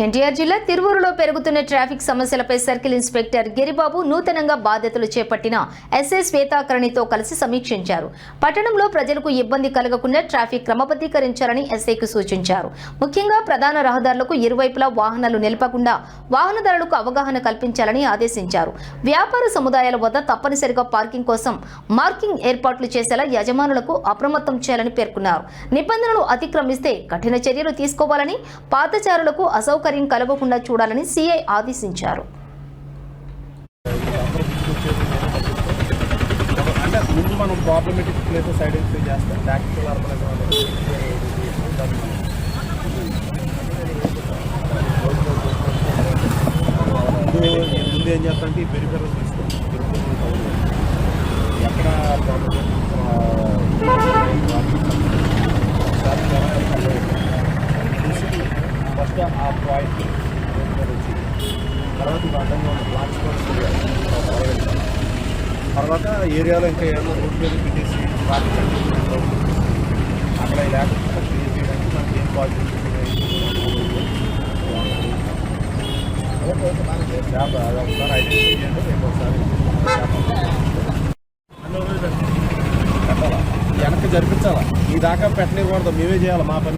ఎన్టీఆర్ జిల్లా తిరువూరులో పెరుగుతున్న ట్రాఫిక్ సమస్యలపై సర్కిల్ ఇన్స్పెక్టర్ గిరిబాబు నూతనంగా బాధ్యతలు చేపట్టిన ఎస్ఐ శ్వేతాకరణితో కలిసి సమీక్షించారు. పట్టణంలో ప్రజలకు ఇబ్బంది కలగకుండా ట్రాఫిక్ క్రమబద్ధీకరించాలని ఎస్ఐకి సూచించారు. ముఖ్యంగా ప్రధాన రహదారులకు ఇరువైపులా వాహనాలు నిలపకుండా వాహనదారులకు అవగాహన కల్పించాలని ఆదేశించారు. వ్యాపార సముదాయాల వద్ద తప్పనిసరిగా పార్కింగ్ కోసం మార్కింగ్ ఏర్పాట్లు చేసేలా యజమానులకు అప్రమత్తం చేయాలని పేర్కొన్నారు. నిబంధనలు అతిక్రమిస్తే కఠిన చర్యలు తీసుకోవాలని, పాదచారులకు అసౌకర్యం కలగకుండా చూడాలని సిఐ ఆదేశించారు. అంటే ముందు మనం ప్రాబ్లమేటిక్ ప్లేసెస్ ఐడెంటిఫై చేస్తాం. టాక్టికల్ ముందు ఏం చేస్తామంటే ఈ పెరిఫెరల్ తీసుకోండి. ఎక్కడ ఫస్ట్ ఆ పాయింట్ వచ్చి తర్వాత అడ్డంగా ఉన్న బ్లాక్ స్పాట్స్ తర్వాత ఏరియాలో ఇంకా ఏమైనా రోడ్ మీద పెట్టేసి ట్రాఫిక్ అక్కడ లేకుండా క్లియర్ చేయడానికి మనకి ఏం పాజిటివ్ ఒకసారి ఐడెంటిఫై చేయండి. రేపు ఒకసారి పెట్టాలా, వెనక్కి జరిపించాలా. ఈ దాకా పెట్టలేకూడదు, మేమే చేయాలి మా పని.